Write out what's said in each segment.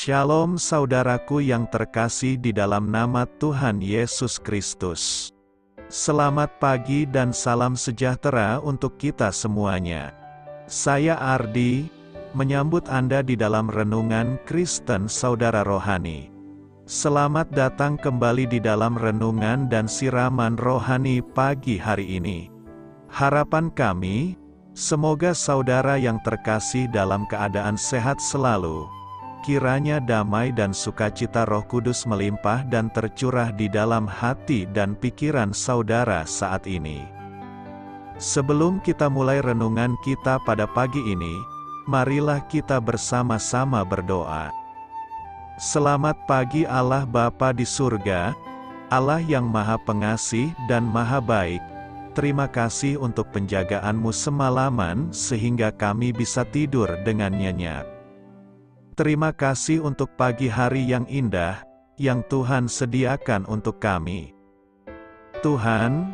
Shalom saudaraku yang terkasih di dalam nama Tuhan Yesus Kristus. Selamat pagi dan salam sejahtera untuk kita semuanya. Saya Ardi, menyambut Anda di dalam renungan Kristen Saudara Rohani. Selamat datang kembali di dalam renungan dan siraman rohani pagi hari ini. Harapan kami, semoga saudara yang terkasih dalam keadaan sehat selalu. Kiranya damai dan sukacita Roh Kudus melimpah dan tercurah di dalam hati dan pikiran saudara saat ini. Sebelum kita mulai renungan kita pada pagi ini, marilah kita bersama-sama berdoa. Selamat pagi Allah Bapa di surga, Allah yang Maha Pengasih dan Maha Baik. Terima kasih untuk penjagaan-Mu semalaman sehingga kami bisa tidur dengan nyenyak. Terima kasih untuk pagi hari yang indah, yang Tuhan sediakan untuk kami. Tuhan,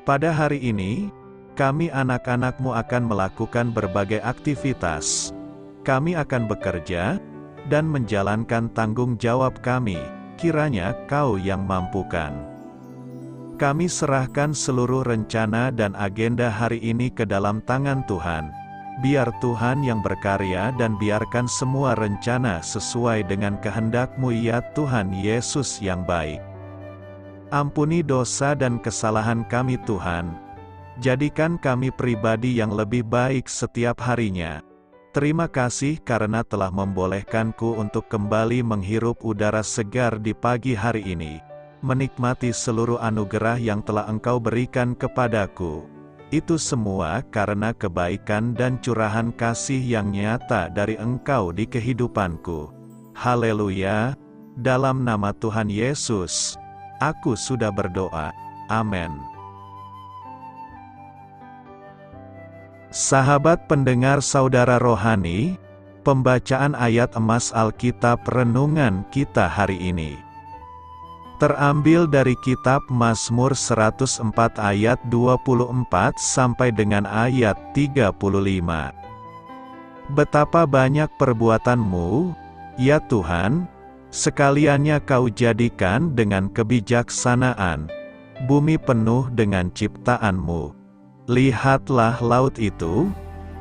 pada hari ini, kami anak-anak-Mu akan melakukan berbagai aktivitas. Kami akan bekerja, dan menjalankan tanggung jawab kami, kiranya Kau yang mampukan. Kami serahkan seluruh rencana dan agenda hari ini ke dalam tangan Tuhan. Biar Tuhan yang berkarya dan biarkan semua rencana sesuai dengan kehendak-Mu ya Tuhan Yesus yang baik. Ampuni dosa dan kesalahan kami Tuhan. Jadikan kami pribadi yang lebih baik setiap harinya. Terima kasih karena telah membolehkanku untuk kembali menghirup udara segar di pagi hari ini. Menikmati seluruh anugerah yang telah Engkau berikan kepadaku. Itu semua karena kebaikan dan curahan kasih yang nyata dari Engkau di kehidupanku. Haleluya! Dalam nama Tuhan Yesus, aku sudah berdoa. Amin. Sahabat pendengar saudara rohani, pembacaan ayat emas Alkitab renungan kita hari ini terambil dari kitab Mazmur 104 ayat 24 sampai dengan ayat 35. Betapa banyak perbuatan-Mu, ya Tuhan, sekaliannya Kau jadikan dengan kebijaksanaan, bumi penuh dengan ciptaan-Mu. Lihatlah laut itu,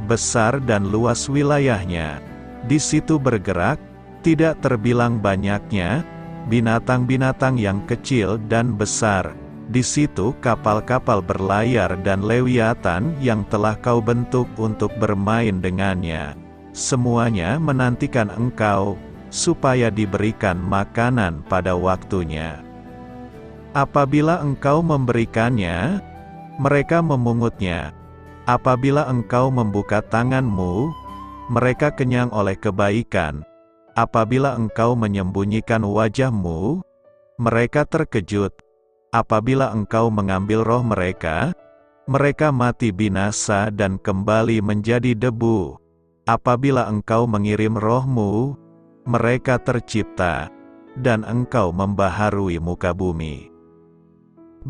besar dan luas wilayahnya, di situ bergerak, tidak terbilang banyaknya, binatang-binatang yang kecil dan besar, di situ kapal-kapal berlayar dan lewiatan yang telah Kau bentuk untuk bermain dengannya. Semuanya menantikan Engkau, supaya diberikan makanan pada waktunya. Apabila Engkau memberikannya, mereka memungutnya. Apabila Engkau membuka tangan-Mu, mereka kenyang oleh kebaikan. Apabila Engkau menyembunyikan wajah-Mu, mereka terkejut. Apabila Engkau mengambil roh mereka, mereka mati binasa dan kembali menjadi debu. Apabila Engkau mengirim roh-Mu, mereka tercipta, dan Engkau membaharui muka bumi.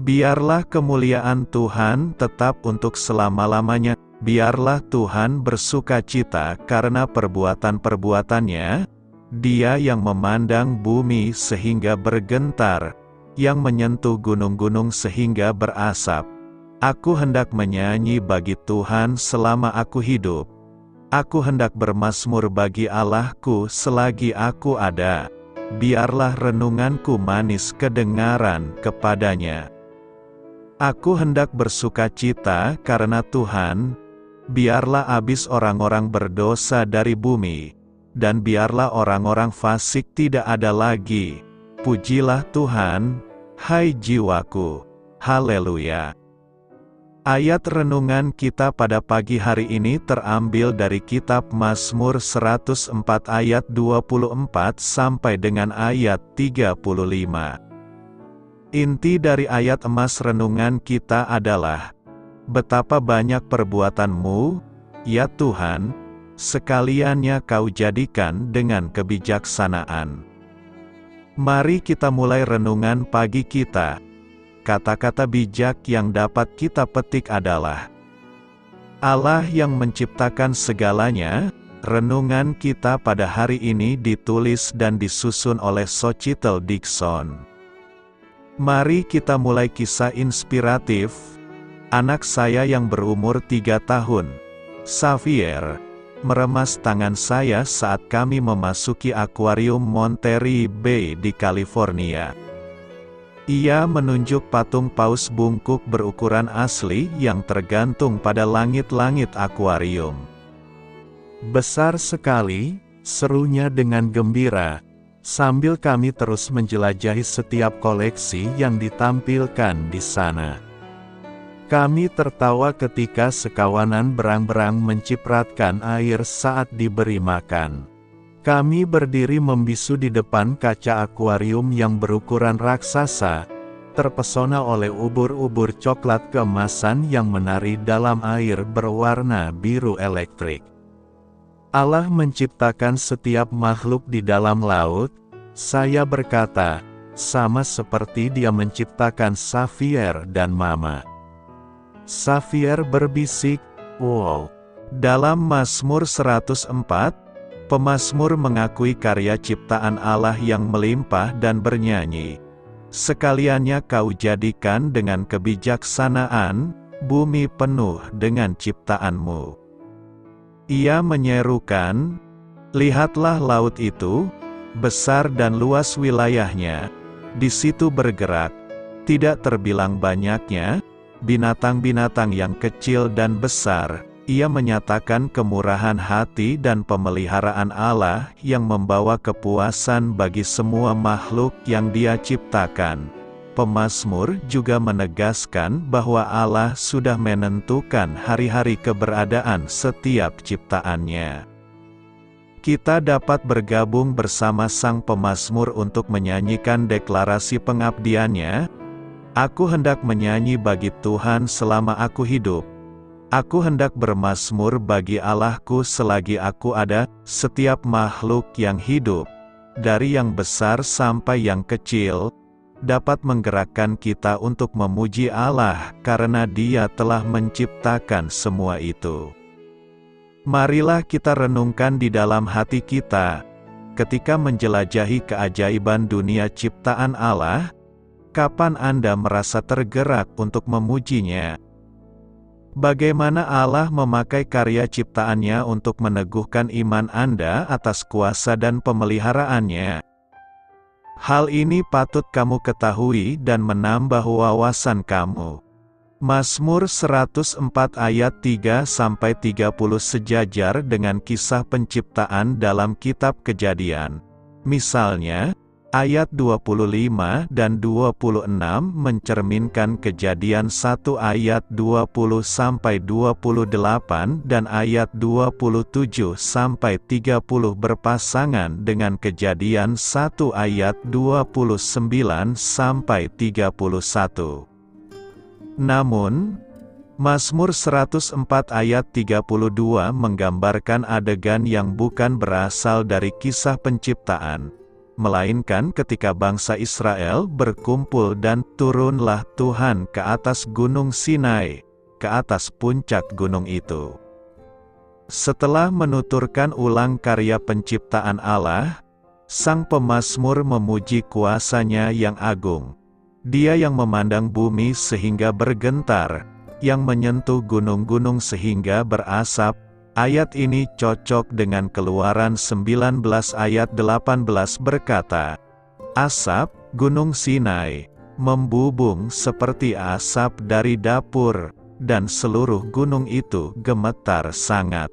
Biarlah kemuliaan Tuhan tetap untuk selama-lamanya. Biarlah Tuhan bersukacita karena perbuatan-perbuatannya. Dia yang memandang bumi sehingga bergentar, yang menyentuh gunung-gunung sehingga berasap. Aku hendak menyanyi bagi Tuhan selama aku hidup. Aku hendak bermazmur bagi Allahku selagi aku ada. Biarlah renunganku manis kedengaran kepadanya. Aku hendak bersukacita karena Tuhan. Biarlah habis orang-orang berdosa dari bumi. Dan biarlah orang-orang fasik tidak ada lagi. Pujilah Tuhan, hai jiwaku. Haleluya. Ayat renungan kita pada pagi hari ini terambil dari kitab Mazmur 104 ayat 24 sampai dengan ayat 35. Inti dari ayat emas renungan kita adalah, betapa banyak perbuatan-Mu, ya Tuhan, sekaliannya Kau jadikan dengan kebijaksanaan. Mari kita mulai renungan pagi kita. Kata-kata bijak yang dapat kita petik adalah, Allah yang menciptakan segalanya, Renungan kita pada hari ini ditulis dan disusun oleh Sochitel Dixon. Mari kita mulai kisah inspiratif. Anak saya yang berumur 3 tahun, Xavier, meremas tangan saya saat kami memasuki akuarium Monterey Bay di California. Ia menunjuk patung paus bungkuk berukuran asli yang tergantung pada langit-langit akuarium. "Besar sekali," serunya dengan gembira, sambil kami terus menjelajahi setiap koleksi yang ditampilkan di sana. Kami tertawa ketika sekawanan berang-berang mencipratkan air saat diberi makan. Kami berdiri membisu di depan kaca akuarium yang berukuran raksasa, terpesona oleh ubur-ubur coklat keemasan yang menari dalam air berwarna biru elektrik. Allah menciptakan setiap makhluk di dalam laut, saya berkata, sama seperti Dia menciptakan Xavier dan Mama. Xavier berbisik, "Wow." Dalam Mazmur 104, pemazmur mengakui karya ciptaan Allah yang melimpah dan bernyanyi, "Sekaliannya Kau jadikan dengan kebijaksanaan, bumi penuh dengan ciptaan-Mu." Ia menyerukan, "Lihatlah laut itu, besar dan luas wilayahnya, di situ bergerak, tidak terbilang banyaknya, binatang-binatang yang kecil dan besar." Ia menyatakan kemurahan hati dan pemeliharaan Allah yang membawa kepuasan bagi semua makhluk yang Dia ciptakan. Pemazmur juga menegaskan bahwa Allah sudah menentukan hari-hari keberadaan setiap ciptaannya. Kita dapat bergabung bersama sang pemazmur untuk menyanyikan deklarasi pengabdiannya. "Aku hendak menyanyi bagi Tuhan selama aku hidup. Aku hendak bermazmur bagi Allahku selagi aku ada." Setiap makhluk yang hidup, dari yang besar sampai yang kecil, dapat menggerakkan kita untuk memuji Allah karena Dia telah menciptakan semua itu. Marilah kita renungkan di dalam hati kita, ketika menjelajahi keajaiban dunia ciptaan Allah, kapan Anda merasa tergerak untuk memujinya? Bagaimana Allah memakai karya ciptaannya untuk meneguhkan iman Anda atas kuasa dan pemeliharaannya? Hal ini patut kamu ketahui dan menambah wawasan kamu. Mazmur 104 ayat 3-30 sejajar dengan kisah penciptaan dalam kitab Kejadian. Misalnya, ayat 25 dan 26 mencerminkan Kejadian 1 ayat 20-28 dan ayat 27-30 berpasangan dengan Kejadian 1 ayat 29-31. Namun, Mazmur 104 ayat 32 menggambarkan adegan yang bukan berasal dari kisah penciptaan, melainkan ketika bangsa Israel berkumpul dan turunlah Tuhan ke atas gunung Sinai, ke atas puncak gunung itu. Setelah menuturkan ulang karya penciptaan Allah, sang pemazmur memuji kuasa-Nya yang agung. Dia yang memandang bumi sehingga bergentar, yang menyentuh gunung-gunung sehingga berasap. Ayat ini cocok dengan Keluaran 19 ayat 18 berkata, "Asap, gunung Sinai, membubung seperti asap dari dapur, dan seluruh gunung itu gemetar sangat."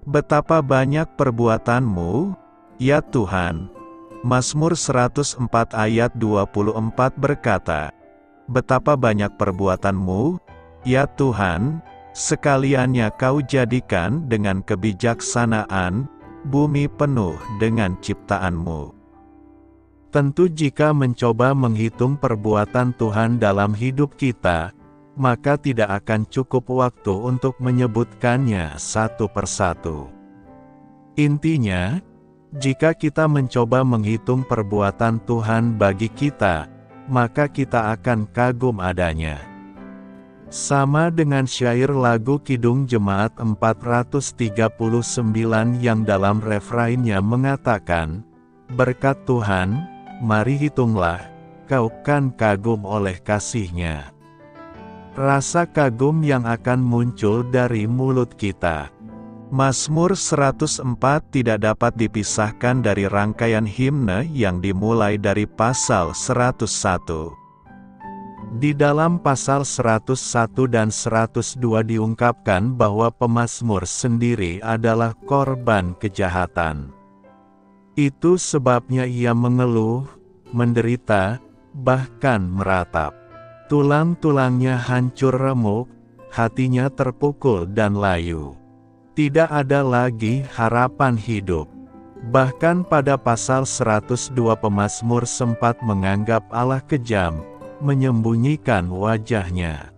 Betapa banyak perbuatan-Mu, ya Tuhan. Mazmur 104 ayat 24 berkata, "Betapa banyak perbuatan-Mu, ya Tuhan, sekaliannya Kau jadikan dengan kebijaksanaan, bumi penuh dengan ciptaan-Mu." Tentu jika mencoba menghitung perbuatan Tuhan dalam hidup kita, maka tidak akan cukup waktu untuk menyebutkannya satu persatu. Intinya, jika kita mencoba menghitung perbuatan Tuhan bagi kita, maka kita akan kagum adanya. Sama dengan syair lagu Kidung Jemaat 439 yang dalam refrainnya mengatakan, "Berkat Tuhan, mari hitunglah, kau kan kagum oleh kasih-Nya." Rasa kagum yang akan muncul dari mulut kita. Mazmur 104 tidak dapat dipisahkan dari rangkaian himne yang dimulai dari pasal 101. Di dalam pasal 101 dan 102 diungkapkan bahwa pemazmur sendiri adalah korban kejahatan. Itu sebabnya ia mengeluh, menderita, bahkan meratap. Tulang-tulangnya hancur remuk, hatinya terpukul dan layu. Tidak ada lagi harapan hidup. Bahkan pada pasal 102 pemazmur sempat menganggap Allah kejam, menyembunyikan wajahnya.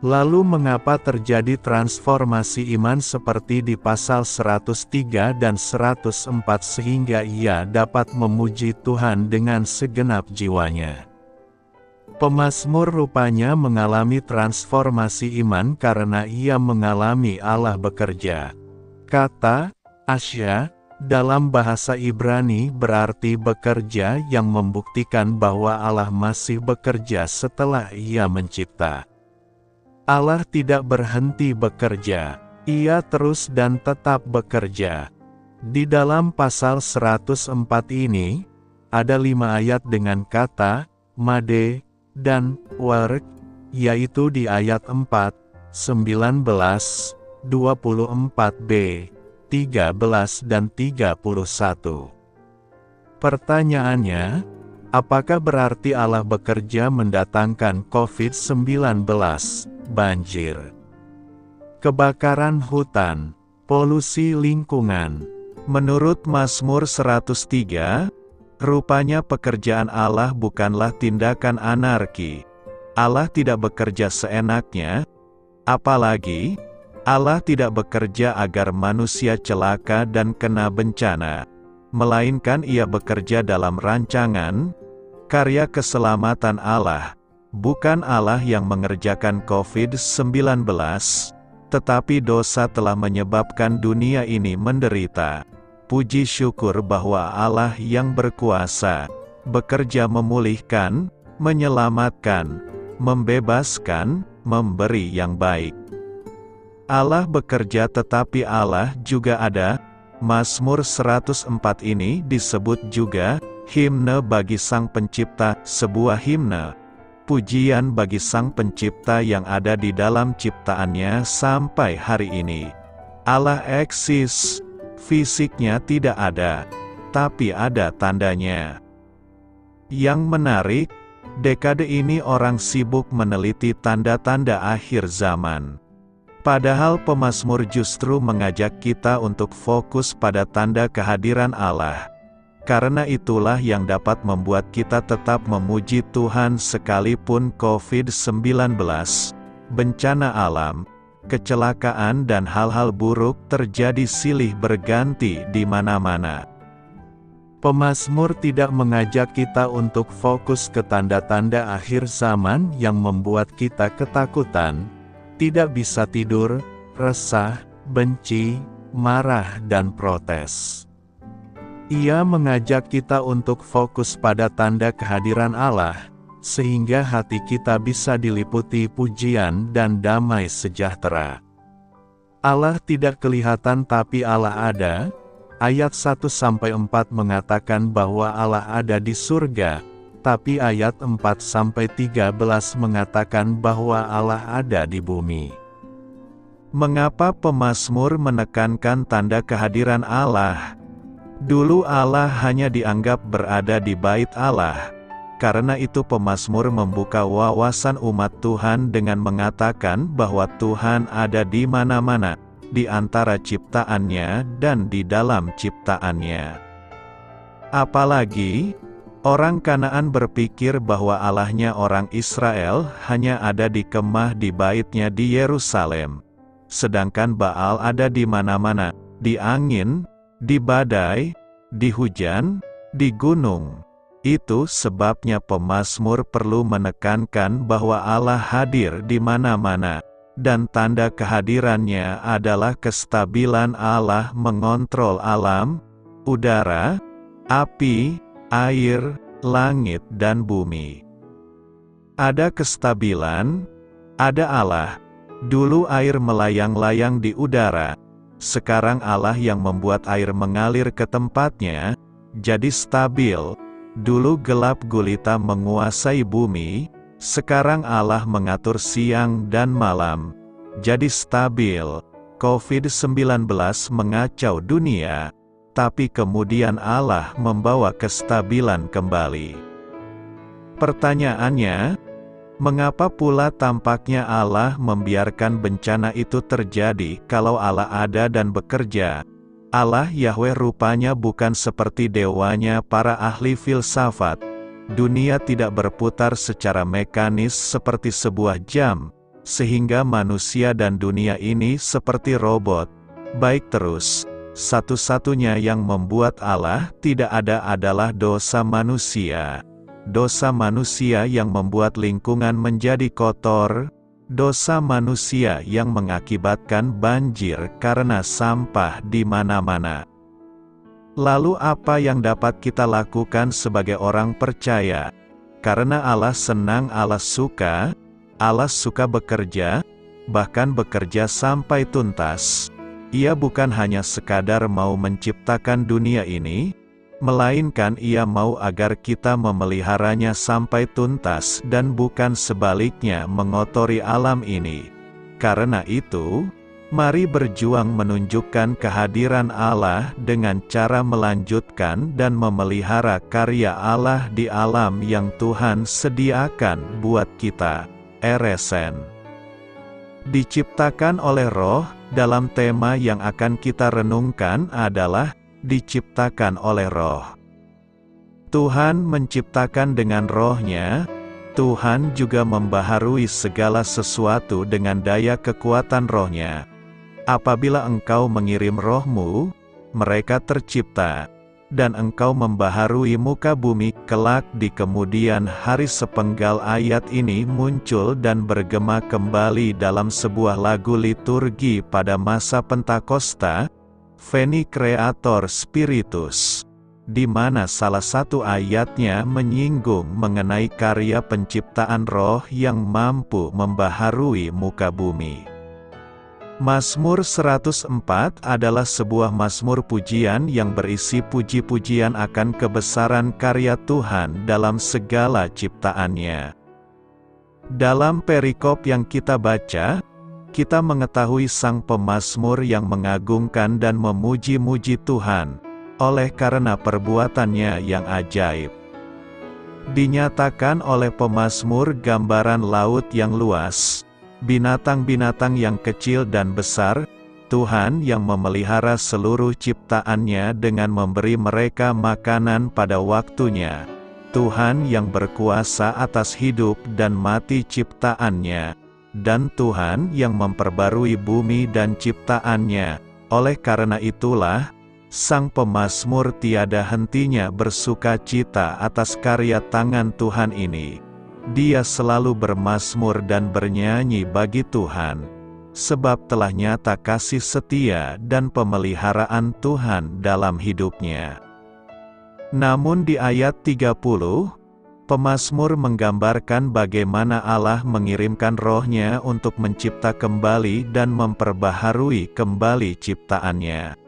Lalu mengapa terjadi transformasi iman seperti di pasal 103 dan 104 sehingga ia dapat memuji Tuhan dengan segenap jiwanya? Pemazmur rupanya mengalami transformasi iman karena ia mengalami Allah bekerja. Kata Asya dalam bahasa Ibrani berarti bekerja yang membuktikan bahwa Allah masih bekerja setelah Ia mencipta. Allah tidak berhenti bekerja, Ia terus dan tetap bekerja. Di dalam pasal 104 ini, ada 5 ayat dengan kata, made, dan work, yaitu di ayat 4, 19, 24b, 13 dan 31. Pertanyaannya, apakah berarti Allah bekerja mendatangkan COVID-19, banjir, kebakaran hutan, polusi lingkungan? Menurut Mazmur 103, rupanya pekerjaan Allah bukanlah tindakan anarki. Allah tidak bekerja seenaknya, apalagi Allah tidak bekerja agar manusia celaka dan kena bencana, melainkan Ia bekerja dalam rancangan, karya keselamatan Allah. Bukan Allah yang mengerjakan COVID-19, tetapi dosa telah menyebabkan dunia ini menderita. Puji syukur bahwa Allah yang berkuasa, bekerja memulihkan, menyelamatkan, membebaskan, memberi yang baik. Allah bekerja tetapi Allah juga ada. Mazmur 104 ini disebut juga himne bagi Sang Pencipta, sebuah himne pujian bagi Sang Pencipta yang ada di dalam ciptaannya sampai hari ini. Allah eksis, fisiknya tidak ada, tapi ada tandanya. Yang menarik, dekade ini orang sibuk meneliti tanda-tanda akhir zaman. Padahal pemazmur justru mengajak kita untuk fokus pada tanda kehadiran Allah. Karena itulah yang dapat membuat kita tetap memuji Tuhan sekalipun COVID-19, bencana alam, kecelakaan dan hal-hal buruk terjadi silih berganti di mana-mana. Pemazmur tidak mengajak kita untuk fokus ke tanda-tanda akhir zaman yang membuat kita ketakutan, tidak bisa tidur, resah, benci, marah dan protes. Ia mengajak kita untuk fokus pada tanda kehadiran Allah, sehingga hati kita bisa diliputi pujian dan damai sejahtera. Allah tidak kelihatan tapi Allah ada. Ayat 1-4 mengatakan bahwa Allah ada di surga, tapi ayat 4-13 mengatakan bahwa Allah ada di bumi. Mengapa pemazmur menekankan tanda kehadiran Allah? Dulu Allah hanya dianggap berada di bait Allah. Karena itu pemazmur membuka wawasan umat Tuhan dengan mengatakan bahwa Tuhan ada di mana-mana, di antara ciptaannya dan di dalam ciptaannya. Apalagi, orang Kanaan berpikir bahwa Allahnya orang Israel hanya ada di kemah di baitnya di Yerusalem. Sedangkan Baal ada di mana-mana, di angin, di badai, di hujan, di gunung. Itu sebabnya pemazmur perlu menekankan bahwa Allah hadir di mana-mana, dan tanda kehadirannya adalah kestabilan Allah mengontrol alam, udara, api, air, langit dan bumi. Ada kestabilan, ada Allah. Dulu air melayang-layang di udara, sekarang Allah yang membuat air mengalir ke tempatnya, jadi stabil. Dulu gelap gulita menguasai bumi, sekarang Allah mengatur siang dan malam, jadi stabil. COVID-19 mengacau dunia, tapi kemudian Allah membawa kestabilan kembali. Pertanyaannya, mengapa pula tampaknya Allah membiarkan bencana itu terjadi kalau Allah ada dan bekerja? Allah Yahweh rupanya bukan seperti dewanya para ahli filsafat. Dunia tidak berputar secara mekanis seperti sebuah jam, sehingga manusia dan dunia ini seperti robot. Baik terus, satu-satunya yang membuat Allah tidak ada adalah dosa manusia. Dosa manusia yang membuat lingkungan menjadi kotor, dosa manusia yang mengakibatkan banjir karena sampah di mana-mana. Lalu apa yang dapat kita lakukan sebagai orang percaya? Karena Allah senang, Allah suka bekerja, bahkan bekerja sampai tuntas. Ia bukan hanya sekadar mau menciptakan dunia ini, melainkan Ia mau agar kita memeliharanya sampai tuntas dan bukan sebaliknya mengotori alam ini. Karena itu, mari berjuang menunjukkan kehadiran Allah dengan cara melanjutkan dan memelihara karya Allah di alam yang Tuhan sediakan buat kita. RSN diciptakan oleh Roh. Dalam tema yang akan kita renungkan adalah diciptakan oleh Roh. Tuhan menciptakan dengan Roh-Nya. Tuhan juga membaharui segala sesuatu dengan daya kekuatan Roh-Nya. Apabila engkau mengirim Roh-Mu, mereka tercipta, dan engkau membaharui muka bumi. Kelak di kemudian hari sepenggal ayat ini muncul dan bergema kembali dalam sebuah lagu liturgi pada masa Pentakosta, Veni Creator Spiritus, di mana salah satu ayatnya menyinggung mengenai karya penciptaan Roh yang mampu membaharui muka bumi. Mazmur 104 adalah sebuah mazmur pujian yang berisi puji-pujian akan kebesaran karya Tuhan dalam segala ciptaannya. Dalam perikop yang kita baca, kita mengetahui sang pemazmur yang mengagungkan dan memuji-muji Tuhan, oleh karena perbuatannya yang ajaib. Dinyatakan oleh pemazmur gambaran laut yang luas, binatang-binatang yang kecil dan besar, Tuhan yang memelihara seluruh ciptaannya dengan memberi mereka makanan pada waktunya, Tuhan yang berkuasa atas hidup dan mati ciptaannya, dan Tuhan yang memperbarui bumi dan ciptaannya. Oleh karena itulah, sang pemazmur tiada hentinya bersukacita atas karya tangan Tuhan ini. Dia selalu bermazmur dan bernyanyi bagi Tuhan, sebab telah nyata kasih setia dan pemeliharaan Tuhan dalam hidupnya. Namun di ayat 30, pemazmur menggambarkan bagaimana Allah mengirimkan Roh-Nya untuk mencipta kembali dan memperbaharui kembali ciptaannya.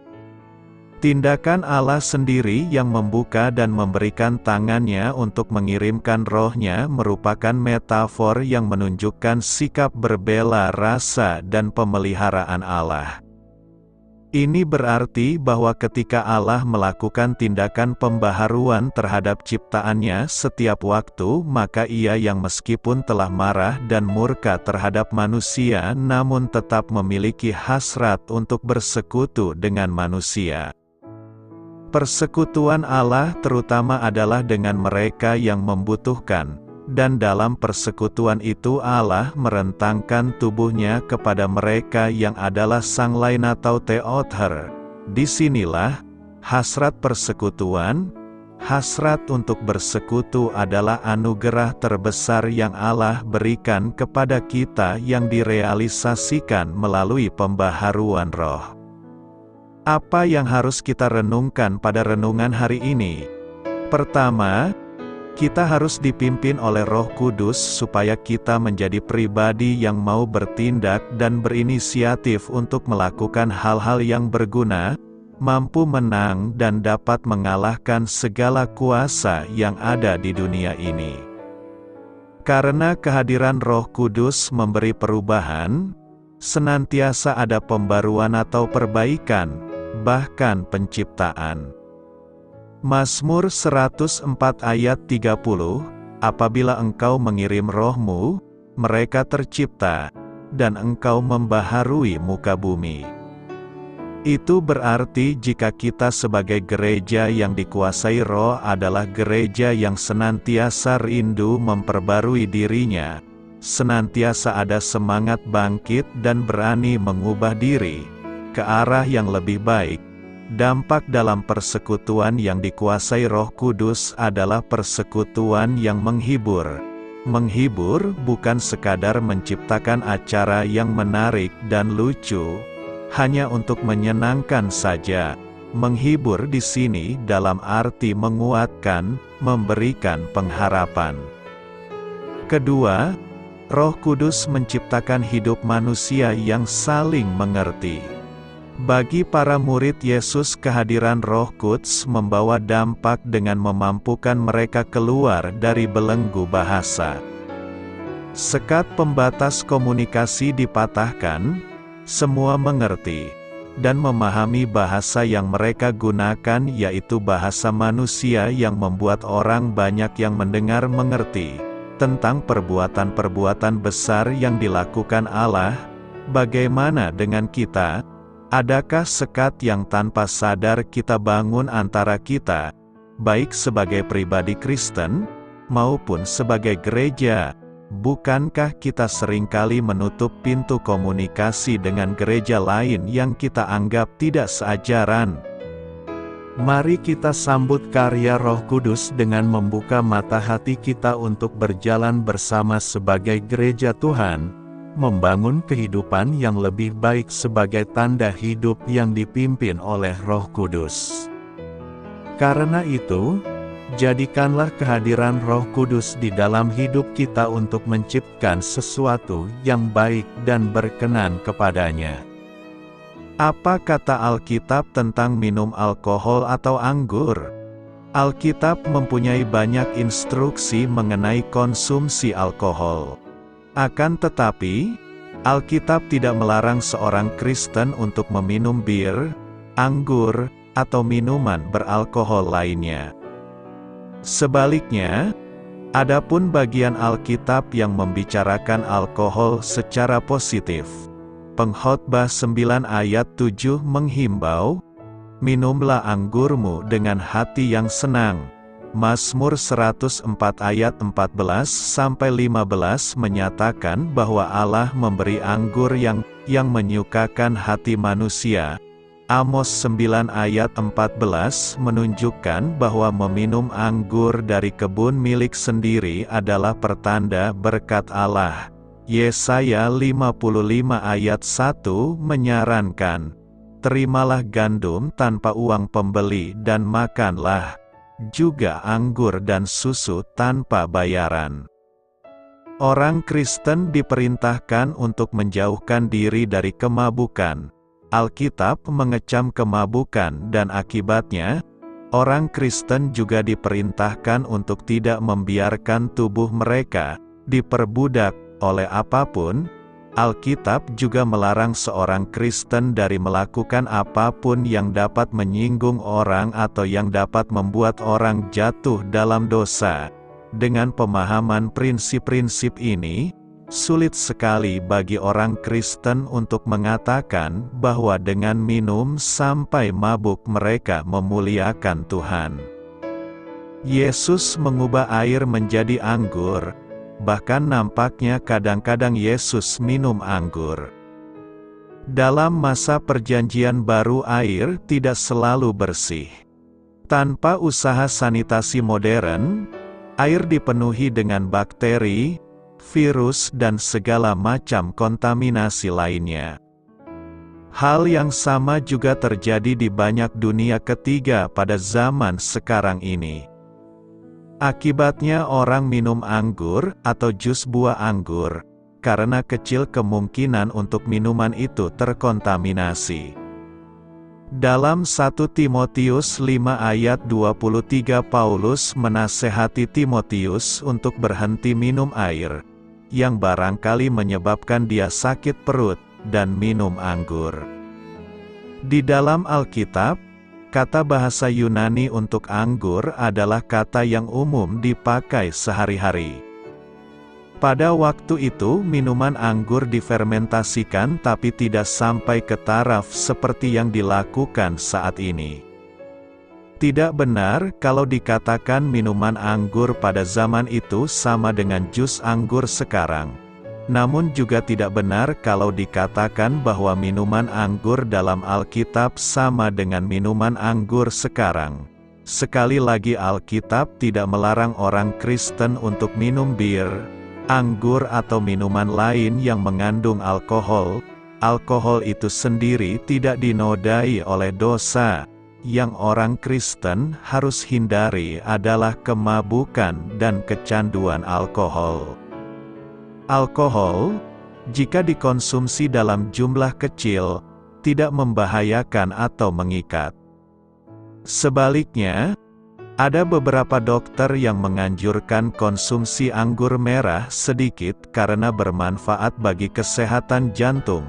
Tindakan Allah sendiri yang membuka dan memberikan tangannya untuk mengirimkan Roh-Nya merupakan metafor yang menunjukkan sikap berbela rasa dan pemeliharaan Allah. Ini berarti bahwa ketika Allah melakukan tindakan pembaharuan terhadap ciptaannya setiap waktu, maka Ia yang meskipun telah marah dan murka terhadap manusia namun tetap memiliki hasrat untuk bersekutu dengan manusia. Persekutuan Allah terutama adalah dengan mereka yang membutuhkan, dan dalam persekutuan itu Allah merentangkan tubuhnya kepada mereka yang adalah sang lain atau theother. Disinilah hasrat persekutuan, Hasrat untuk bersekutu adalah anugerah terbesar yang Allah berikan kepada kita yang direalisasikan melalui pembaharuan roh. Apa yang harus kita renungkan pada renungan hari ini? Pertama, kita harus dipimpin oleh Roh Kudus supaya kita menjadi pribadi yang mau bertindak dan berinisiatif untuk melakukan hal-hal yang berguna, mampu menang dan dapat mengalahkan segala kuasa yang ada di dunia ini. Karena kehadiran Roh Kudus memberi perubahan, senantiasa ada pembaruan atau perbaikan, bahkan penciptaan. Mazmur 104 ayat 30, apabila Engkau mengirim roh-Mu, mereka tercipta, dan Engkau membaharui muka bumi. Itu berarti jika kita sebagai gereja yang dikuasai roh adalah gereja yang senantiasa rindu memperbarui dirinya, senantiasa ada semangat bangkit dan berani mengubah diri ke arah yang lebih baik. Dampak dalam persekutuan yang dikuasai Roh Kudus adalah persekutuan yang menghibur. Menghibur bukan sekadar menciptakan acara yang menarik dan lucu, hanya untuk menyenangkan saja. Menghibur di sini dalam arti menguatkan, memberikan pengharapan. Kedua, Roh Kudus menciptakan hidup manusia yang saling mengerti. Bagi para murid Yesus, kehadiran Roh Kudus membawa dampak dengan memampukan mereka keluar dari belenggu bahasa. Sekat pembatas komunikasi dipatahkan, semua mengerti dan memahami bahasa yang mereka gunakan, yaitu bahasa manusia yang membuat orang banyak yang mendengar mengerti tentang perbuatan-perbuatan besar yang dilakukan Allah. Bagaimana dengan kita? Adakah sekat yang tanpa sadar kita bangun antara kita, baik sebagai pribadi Kristen, maupun sebagai gereja? Bukankah kita seringkali menutup pintu komunikasi dengan gereja lain yang kita anggap tidak seajaran? Mari kita sambut karya Roh Kudus dengan membuka mata hati kita untuk berjalan bersama sebagai gereja Tuhan, membangun kehidupan yang lebih baik sebagai tanda hidup yang dipimpin oleh Roh Kudus. Karena itu, jadikanlah kehadiran Roh Kudus di dalam hidup kita untuk menciptakan sesuatu yang baik dan berkenan kepadanya. Apa kata Alkitab tentang minum alkohol atau anggur? Alkitab mempunyai banyak instruksi mengenai konsumsi alkohol. Akan tetapi, Alkitab tidak melarang seorang Kristen untuk meminum bir, anggur, atau minuman beralkohol lainnya. Sebaliknya, adapun bagian Alkitab yang membicarakan alkohol secara positif. Pengkhotbah 9 ayat 7 menghimbau, "Minumlah anggurmu dengan hati yang senang." Mazmur 104 ayat 14-15 menyatakan bahwa Allah memberi anggur yang menyukakan hati manusia. Amos 9 ayat 14 menunjukkan bahwa meminum anggur dari kebun milik sendiri adalah pertanda berkat Allah. Yesaya 55 ayat 1 menyarankan, "Terimalah gandum tanpa uang pembeli dan makanlah juga anggur dan susu tanpa bayaran." Orang Kristen diperintahkan untuk menjauhkan diri dari kemabukan. Alkitab mengecam kemabukan dan akibatnya, orang Kristen juga diperintahkan untuk tidak membiarkan tubuh mereka diperbudak oleh apapun. Alkitab juga melarang seorang Kristen dari melakukan apapun yang dapat menyinggung orang atau yang dapat membuat orang jatuh dalam dosa. Dengan pemahaman prinsip-prinsip ini, sulit sekali bagi orang Kristen untuk mengatakan bahwa dengan minum sampai mabuk mereka memuliakan Tuhan. Yesus mengubah air menjadi anggur. Bahkan nampaknya kadang-kadang Yesus minum anggur. Dalam masa Perjanjian Baru, air tidak selalu bersih. Tanpa usaha sanitasi modern, air dipenuhi dengan bakteri, virus dan segala macam kontaminasi lainnya. Hal yang sama juga terjadi di banyak dunia ketiga pada zaman sekarang ini. Akibatnya orang minum anggur atau jus buah anggur, karena kecil kemungkinan untuk minuman itu terkontaminasi. Dalam 1 Timotius 5 ayat 23 Paulus menasehati Timotius untuk berhenti minum air, yang barangkali menyebabkan dia sakit perut, dan minum anggur. Di dalam Alkitab, kata bahasa Yunani untuk anggur adalah kata yang umum dipakai sehari-hari. Pada waktu itu minuman anggur difermentasikan tapi tidak sampai ke taraf seperti yang dilakukan saat ini. Tidak benar kalau dikatakan minuman anggur pada zaman itu sama dengan jus anggur sekarang. Namun juga tidak benar kalau dikatakan bahwa minuman anggur dalam Alkitab sama dengan minuman anggur sekarang. Sekali lagi Alkitab tidak melarang orang Kristen untuk minum bir, anggur atau minuman lain yang mengandung alkohol. Alkohol itu sendiri tidak dinodai oleh dosa. Yang orang Kristen harus hindari adalah kemabukan dan kecanduan alkohol. Alkohol, jika dikonsumsi dalam jumlah kecil, tidak membahayakan atau mengikat. Sebaliknya, ada beberapa dokter yang menganjurkan konsumsi anggur merah sedikit karena bermanfaat bagi kesehatan jantung.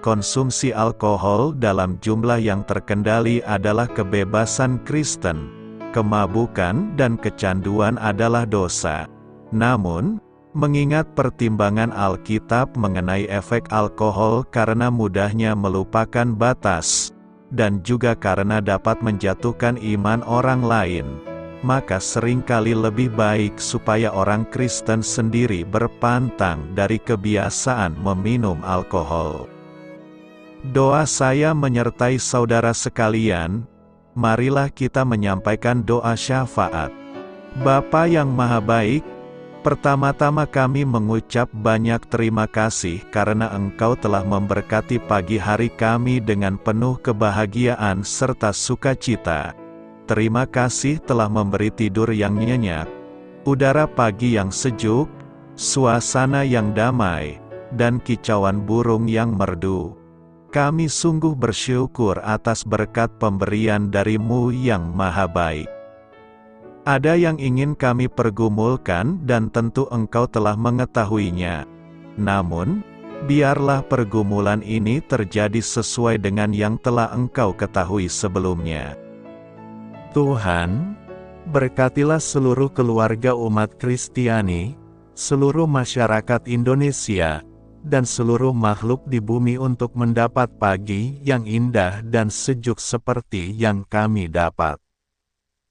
Konsumsi alkohol dalam jumlah yang terkendali adalah kebebasan Kristen. Kemabukan dan kecanduan adalah dosa. Namun, mengingat pertimbangan Alkitab mengenai efek alkohol karena mudahnya melupakan batas, dan juga karena dapat menjatuhkan iman orang lain, maka seringkali lebih baik supaya orang Kristen sendiri berpantang dari kebiasaan meminum alkohol. Doa saya menyertai saudara sekalian, marilah kita menyampaikan doa syafaat. Bapa yang Maha Baik, pertama-tama kami mengucap banyak terima kasih karena Engkau telah memberkati pagi hari kami dengan penuh kebahagiaan serta sukacita. Terima kasih telah memberi tidur yang nyenyak, udara pagi yang sejuk, suasana yang damai, dan kicauan burung yang merdu. Kami sungguh bersyukur atas berkat pemberian dari-Mu yang Maha Baik. Ada yang ingin kami pergumulkan dan tentu Engkau telah mengetahuinya. Namun, biarlah pergumulan ini terjadi sesuai dengan yang telah Engkau ketahui sebelumnya. Tuhan, berkatilah seluruh keluarga umat Kristiani, seluruh masyarakat Indonesia, dan seluruh makhluk di bumi untuk mendapat pagi yang indah dan sejuk seperti yang kami dapat.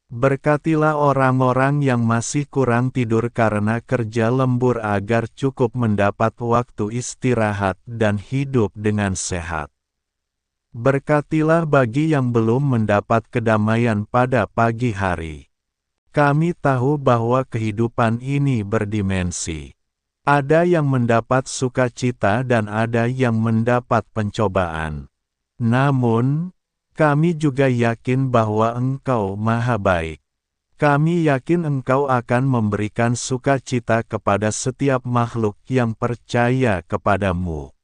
Berkatilah orang-orang yang masih kurang tidur karena kerja lembur agar cukup mendapat waktu istirahat dan hidup dengan sehat. Berkatilah bagi yang belum mendapat kedamaian pada pagi hari. Kami tahu bahwa kehidupan ini berdimensi. Ada yang mendapat sukacita dan ada yang mendapat pencobaan. Namun, kami juga yakin bahwa Engkau Maha Baik. Kami yakin Engkau akan memberikan sukacita kepada setiap makhluk yang percaya kepadamu.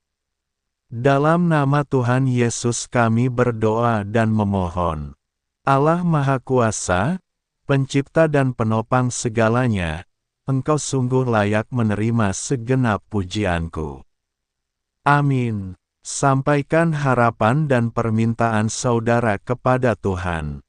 Dalam nama Tuhan Yesus kami berdoa dan memohon. Allah Maha Kuasa, Pencipta dan Penopang segalanya, Engkau sungguh layak menerima segenap pujianku. Amin. Sampaikan harapan dan permintaan saudara kepada Tuhan.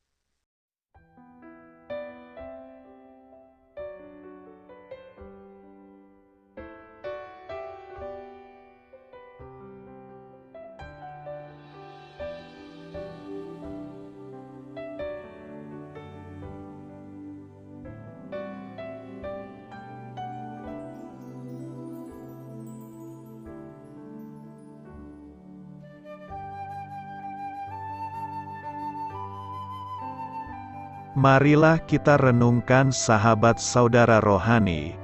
Marilah kita renungkan sahabat saudara rohani.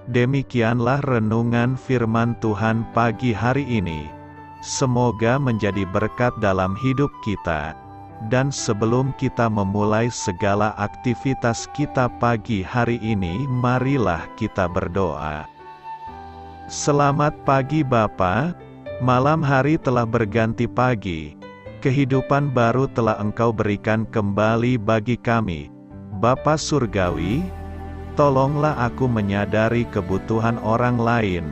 Demikianlah renungan firman Tuhan pagi hari ini. Semoga menjadi berkat dalam hidup kita. Dan sebelum kita memulai segala aktivitas kita pagi hari ini, marilah kita berdoa. Selamat pagi Bapa, malam hari telah berganti pagi. Kehidupan baru telah Engkau berikan kembali bagi kami. Bapa Surgawi, tolonglah aku menyadari kebutuhan orang lain,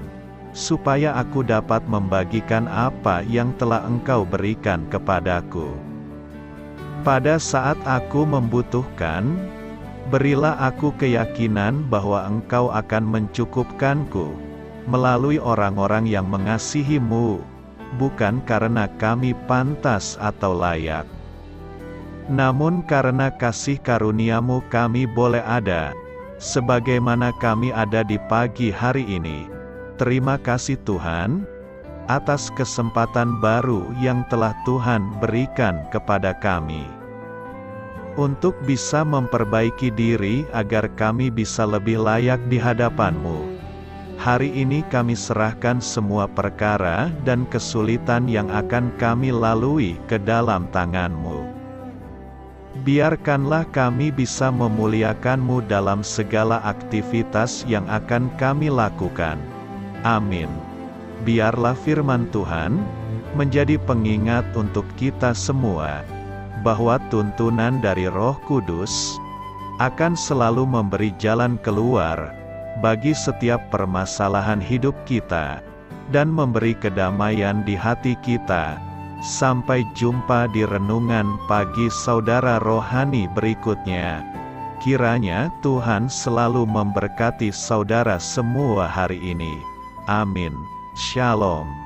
supaya aku dapat membagikan apa yang telah Engkau berikan kepadaku. Pada saat aku membutuhkan, berilah aku keyakinan bahwa Engkau akan mencukupkanku, melalui orang-orang yang mengasihi-Mu, bukan karena kami pantas atau layak, namun karena kasih karunia-Mu kami boleh ada, sebagaimana kami ada di pagi hari ini. Terima kasih Tuhan, atas kesempatan baru yang telah Tuhan berikan kepada kami, untuk bisa memperbaiki diri agar kami bisa lebih layak di hadapan-Mu. Hari ini kami serahkan semua perkara dan kesulitan yang akan kami lalui ke dalam tangan-Mu. Biarkanlah kami bisa memuliakan-Mu dalam segala aktivitas yang akan kami lakukan. Amin. Biarlah firman Tuhan menjadi pengingat untuk kita semua, bahwa tuntunan dari Roh Kudus akan selalu memberi jalan keluar bagi setiap permasalahan hidup kita, dan memberi kedamaian di hati kita. Sampai jumpa di renungan pagi saudara rohani berikutnya. Kiranya Tuhan selalu memberkati saudara semua hari ini. Amin. Shalom.